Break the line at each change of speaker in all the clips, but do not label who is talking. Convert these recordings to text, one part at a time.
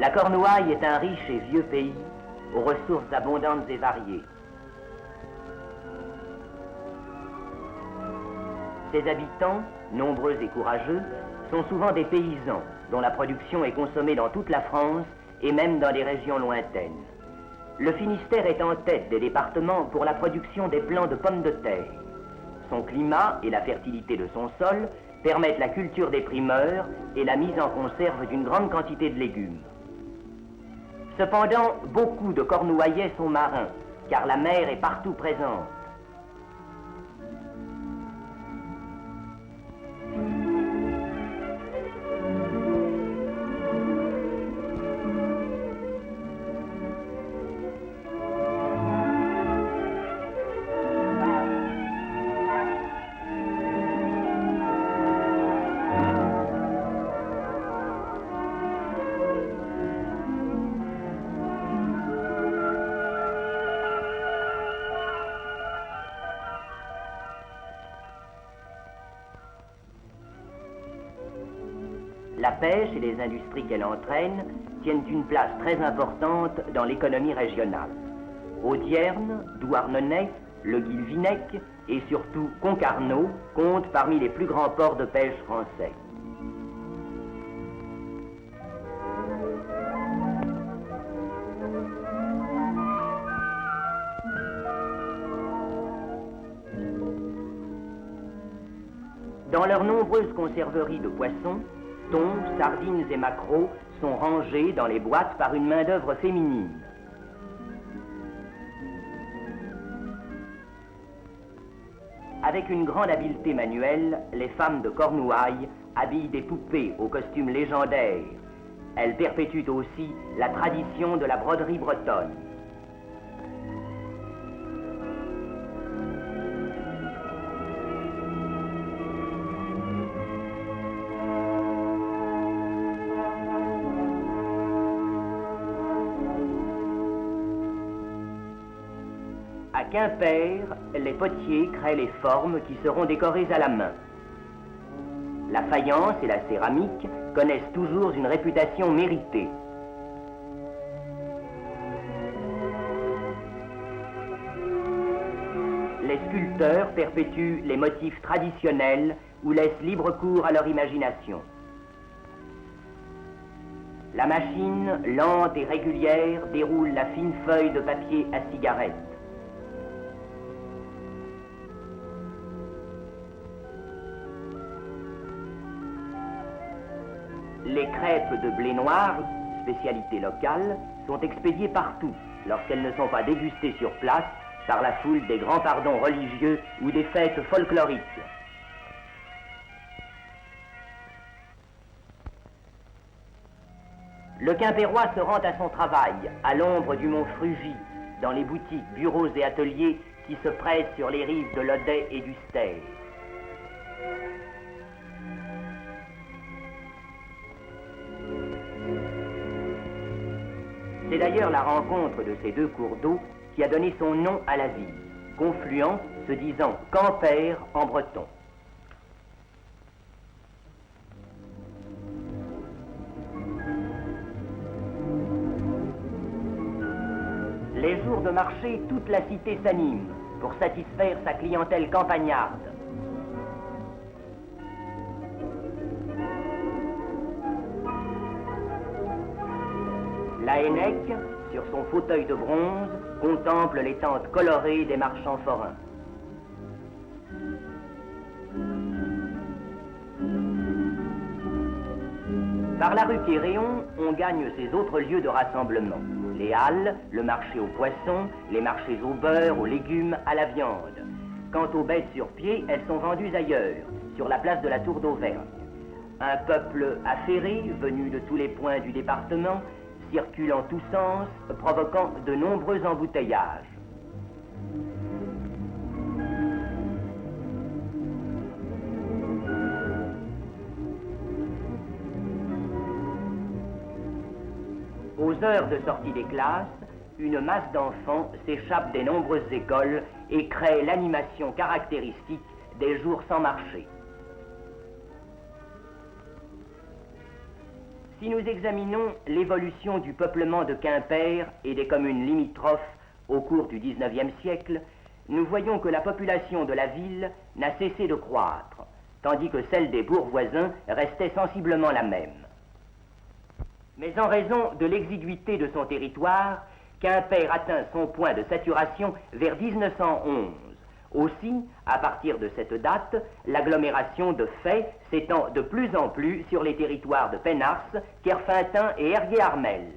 La Cornouaille est un riche et vieux pays aux ressources abondantes et variées. Ses habitants, nombreux et courageux, sont souvent des paysans dont la production est consommée dans toute la France et même dans des régions lointaines. Le Finistère est en tête des départements pour la production des plants de pommes de terre. Son climat et la fertilité de son sol permettent la culture des primeurs et la mise en conserve d'une grande quantité de légumes. Cependant, beaucoup de Cornouaillais sont marins, car la mer est partout présente. La pêche et les industries qu'elle entraîne tiennent une place très importante dans l'économie régionale. Audierne, Douarnenez, Le Guilvinec et surtout Concarneau comptent parmi les plus grands ports de pêche français. Dans leurs nombreuses conserveries de poissons, thons, sardines et maquereaux sont rangés dans les boîtes par une main-d'œuvre féminine. Avec une grande habileté manuelle, les femmes de Cornouailles habillent des poupées aux costumes légendaires. Elles perpétuent aussi la tradition de la broderie bretonne. À Quimper, les potiers créent les formes qui seront décorées à la main. La faïence et la céramique connaissent toujours une réputation méritée. Les sculpteurs perpétuent les motifs traditionnels ou laissent libre cours à leur imagination. La machine, lente et régulière, déroule la fine feuille de papier à cigarette. Les crêpes de blé noir, spécialité locale, sont expédiées partout lorsqu'elles ne sont pas dégustées sur place par la foule des grands pardons religieux ou des fêtes folkloriques. Le Quimpérois se rend à son travail, à l'ombre du mont Frugy, dans les boutiques, bureaux et ateliers qui se pressent sur les rives de l'Odet et du Ster. C'est d'ailleurs la rencontre de ces deux cours d'eau qui a donné son nom à la ville, confluent se disant Quimper en breton. Les jours de marché, toute la cité s'anime pour satisfaire sa clientèle campagnarde. La Hennec, sur son fauteuil de bronze, contemple les tentes colorées des marchands forains. Par la rue Quéréon, on gagne ces autres lieux de rassemblement. Les halles, le marché aux poissons, les marchés au beurre, aux légumes, à la viande. Quant aux bêtes sur pied, elles sont vendues ailleurs, sur la place de la Tour d'Auvergne. Un peuple affairé, venu de tous les points du département, circule en tous sens, provoquant de nombreux embouteillages. Aux heures de sortie des classes, une masse d'enfants s'échappe des nombreuses écoles et crée l'animation caractéristique des jours sans marché. Si nous examinons l'évolution du peuplement de Quimper et des communes limitrophes au cours du XIXe siècle, nous voyons que la population de la ville n'a cessé de croître, tandis que celle des bourgs voisins restait sensiblement la même. Mais en raison de l'exiguïté de son territoire, Quimper atteint son point de saturation vers 1911. Aussi, à partir de cette date, l'agglomération de fait s'étend de plus en plus sur les territoires de Pénars, Kerfintin et Hergué-Armel.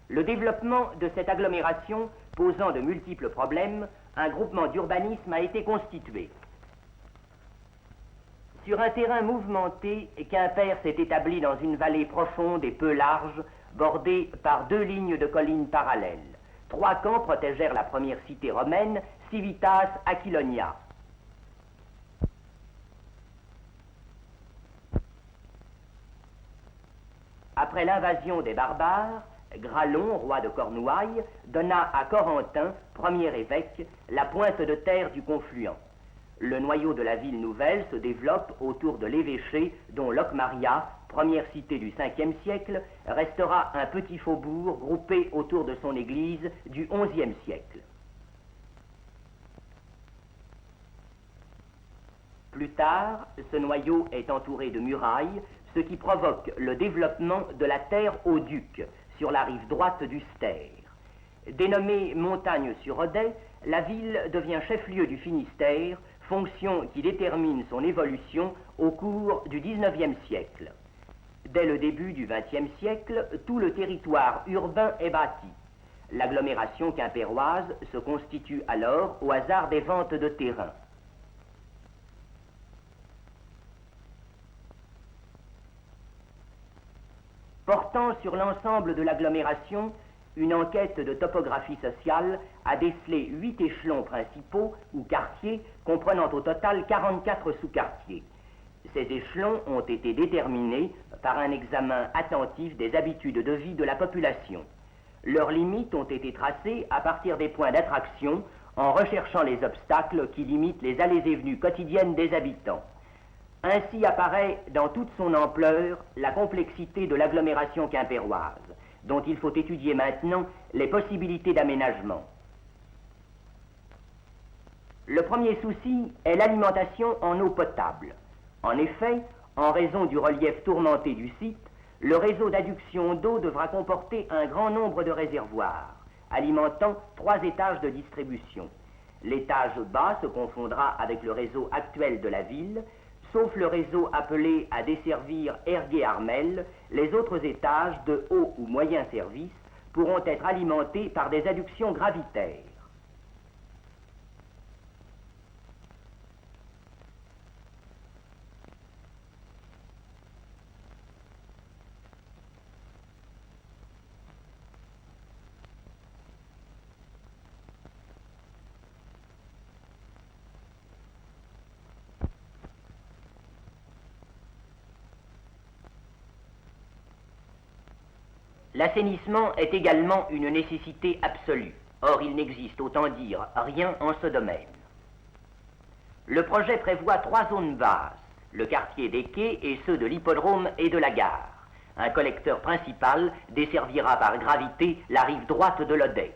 Le développement de cette agglomération posant de multiples problèmes, un groupement d'urbanisme a été constitué. Sur un terrain mouvementé, Quimper s'est établi dans une vallée profonde et peu large, bordée par 2 lignes de collines parallèles. 3 camps protégèrent la première cité romaine, Civitas Aquilonia. Après l'invasion des barbares, Gralon, roi de Cornouailles, donna à Corentin, premier évêque, la pointe de terre du confluent. Le noyau de la ville nouvelle se développe autour de l'évêché dont Locmaria, première cité du Ve siècle, restera un petit faubourg groupé autour de son église du XIe siècle. Plus tard, ce noyau est entouré de murailles, ce qui provoque le développement de la terre aux ducs, sur la rive droite du Ster. Dénommée Montagne-sur-Odet, la ville devient chef-lieu du Finistère, fonction qui détermine son évolution au cours du XIXe siècle. Dès le début du XXe siècle, tout le territoire urbain est bâti. L'agglomération quimpéroise se constitue alors au hasard des ventes de terrain. Portant sur l'ensemble de l'agglomération, une enquête de topographie sociale a décelé 8 échelons principaux ou quartiers comprenant au total 44 sous-quartiers. Ces échelons ont été déterminés par un examen attentif des habitudes de vie de la population. Leurs limites ont été tracées à partir des points d'attraction en recherchant les obstacles qui limitent les allées et venues quotidiennes des habitants. Ainsi apparaît dans toute son ampleur la complexité de l'agglomération quimpéroise, dont il faut étudier maintenant les possibilités d'aménagement. Le premier souci est l'alimentation en eau potable. En effet, en raison du relief tourmenté du site, le réseau d'adduction d'eau devra comporter un grand nombre de réservoirs, alimentant 3 étages de distribution. L'étage bas se confondra avec le réseau actuel de la ville, sauf le réseau appelé à desservir Hergué-Armel, les autres étages de haut ou moyen service pourront être alimentés par des adductions gravitaires. L'assainissement est également une nécessité absolue. Or, il n'existe, autant dire, rien en ce domaine. Le projet prévoit 3 zones basses, le quartier des quais et ceux de l'hippodrome et de la gare. Un collecteur principal desservira par gravité la rive droite de l'Odet.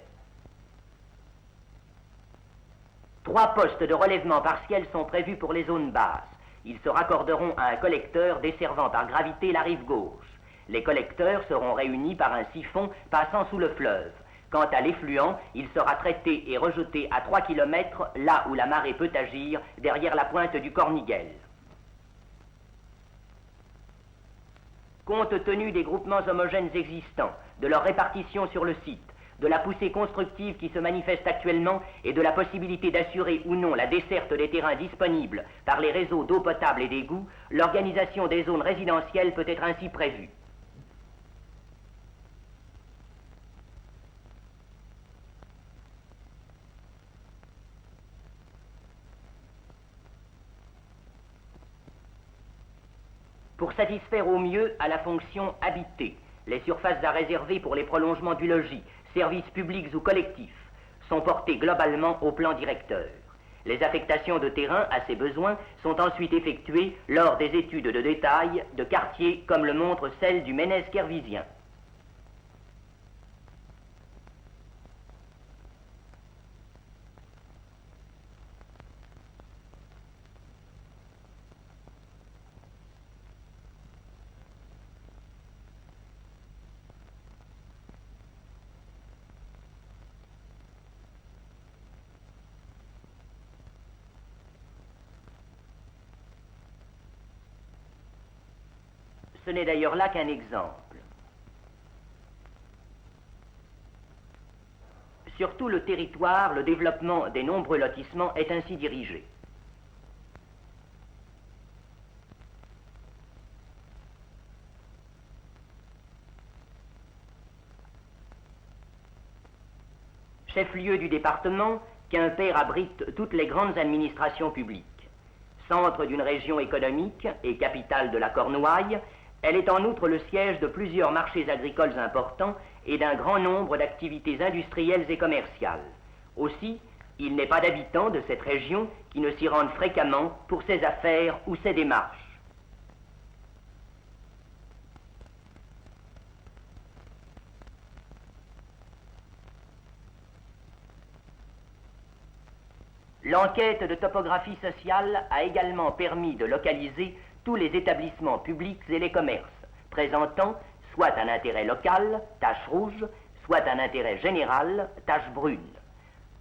3 postes de relèvement partiel sont prévus pour les zones basses. Ils se raccorderont à un collecteur desservant par gravité la rive gauche. Les collecteurs seront réunis par un siphon passant sous le fleuve. Quant à l'effluent, il sera traité et rejeté à 3 km là où la marée peut agir, derrière la pointe du Corniguel. Compte tenu des groupements homogènes existants, de leur répartition sur le site, de la poussée constructive qui se manifeste actuellement et de la possibilité d'assurer ou non la desserte des terrains disponibles par les réseaux d'eau potable et d'égouts, l'organisation des zones résidentielles peut être ainsi prévue. Pour satisfaire au mieux à la fonction habitée, les surfaces à réserver pour les prolongements du logis, services publics ou collectifs, sont portées globalement au plan directeur. Les affectations de terrain à ces besoins sont ensuite effectuées lors des études de détail de quartiers comme le montre celle du Ménez kervisien. Ce n'est d'ailleurs là qu'un exemple. Sur tout le territoire, le développement des nombreux lotissements est ainsi dirigé. Chef-lieu du département, Quimper abrite toutes les grandes administrations publiques. Centre d'une région économique et capitale de la Cornouaille, elle est en outre le siège de plusieurs marchés agricoles importants et d'un grand nombre d'activités industrielles et commerciales. Aussi, il n'est pas d'habitants de cette région qui ne s'y rendent fréquemment pour ses affaires ou ses démarches. L'enquête de topographie sociale a également permis de localiser tous les établissements publics et les commerces, présentant soit un intérêt local, tache rouge, soit un intérêt général, tache brune.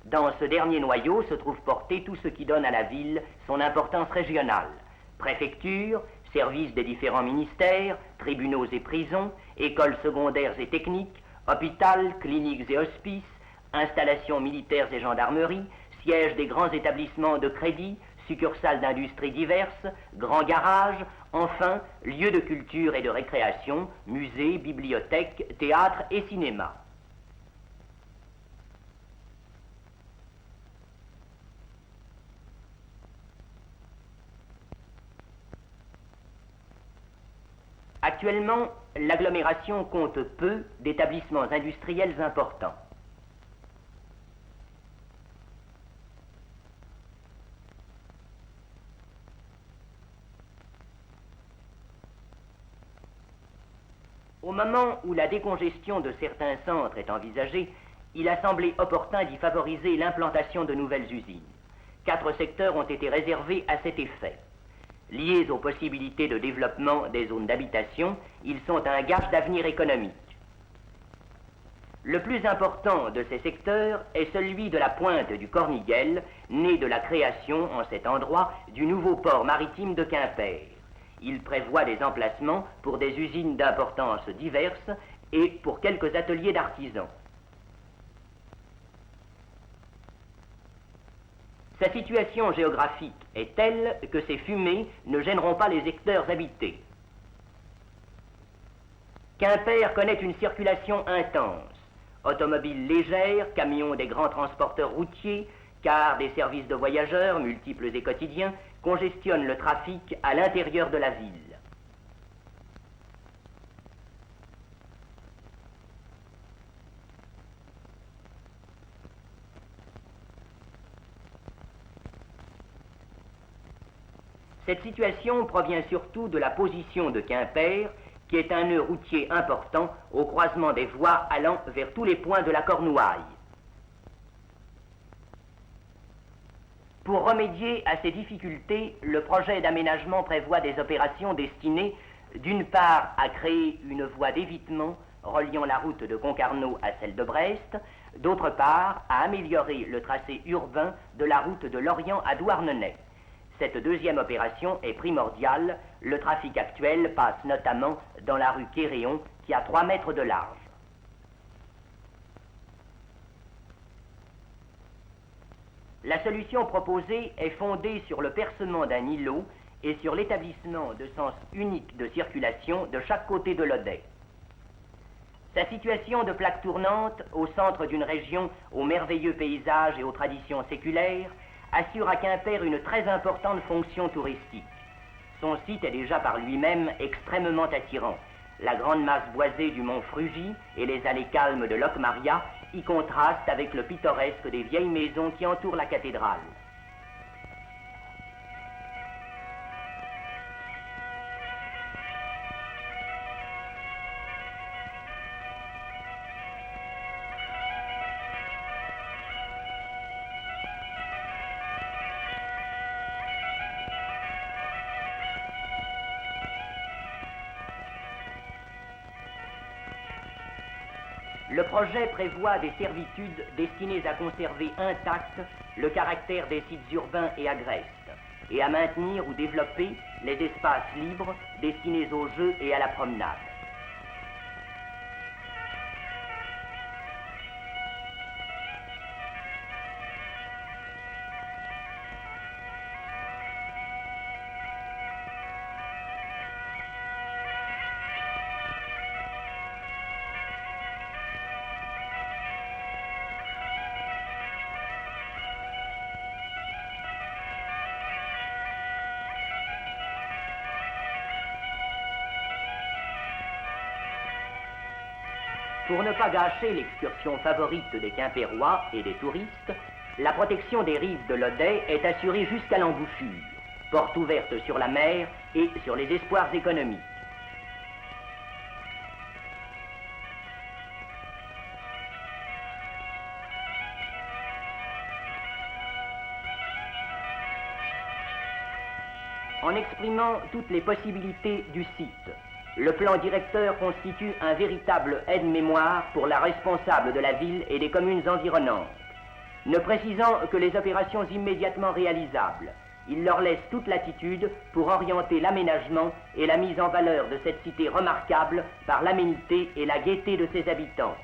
Dans ce dernier noyau se trouve porté tout ce qui donne à la ville son importance régionale: préfecture, services des différents ministères, tribunaux et prisons, écoles secondaires et techniques, hôpital, cliniques et hospices, installations militaires et gendarmeries, sièges des grands établissements de crédit, succursales d'industries diverses, grands garages, enfin, lieux de culture et de récréation, musées, bibliothèques, théâtres et cinémas. Actuellement, l'agglomération compte peu d'établissements industriels importants. Au moment où la décongestion de certains centres est envisagée, il a semblé opportun d'y favoriser l'implantation de nouvelles usines. 4 secteurs ont été réservés à cet effet. Liés aux possibilités de développement des zones d'habitation, ils sont un gage d'avenir économique. Le plus important de ces secteurs est celui de la pointe du Corniguel, né de la création en cet endroit du nouveau port maritime de Quimper. Il prévoit des emplacements pour des usines d'importance diverses et pour quelques ateliers d'artisans. Sa situation géographique est telle que ces fumées ne gêneront pas les secteurs habités. Quimper connaît une circulation intense. Automobiles légères, camions des grands transporteurs routiers, cars des services de voyageurs, multiples et quotidiens, congestionnent le trafic à l'intérieur de la ville. Cette situation provient surtout de la position de Quimper, qui est un nœud routier important au croisement des voies allant vers tous les points de la Cornouaille. Pour remédier à ces difficultés, le projet d'aménagement prévoit des opérations destinées, d'une part, à créer une voie d'évitement reliant la route de Concarneau à celle de Brest, d'autre part, à améliorer le tracé urbain de la route de Lorient à Douarnenez. Cette deuxième opération est primordiale. Le trafic actuel passe notamment dans la rue Quéréon, qui a 3 mètres de large. La solution proposée est fondée sur le percement d'un îlot et sur l'établissement de sens unique de circulation de chaque côté de l'Odet. Sa situation de plaque tournante, au centre d'une région aux merveilleux paysages et aux traditions séculaires, assure à Quimper une très importante fonction touristique. Son site est déjà par lui-même extrêmement attirant. La grande masse boisée du mont Frugy et les allées calmes de Locmaria y contrastent avec le pittoresque des vieilles maisons qui entourent la cathédrale. Le projet prévoit des servitudes destinées à conserver intact le caractère des sites urbains et agrestes, et à maintenir ou développer les espaces libres destinés aux jeux et à la promenade. Pour ne pas gâcher l'excursion favorite des Quimpérois et des touristes, la protection des rives de l'Odet est assurée jusqu'à l'embouchure, porte ouverte sur la mer et sur les espoirs économiques. En exprimant toutes les possibilités du site, le plan directeur constitue un véritable aide-mémoire pour la responsable de la ville et des communes environnantes. Ne précisant que les opérations immédiatement réalisables, il leur laisse toute latitude pour orienter l'aménagement et la mise en valeur de cette cité remarquable par l'aménité et la gaieté de ses habitants.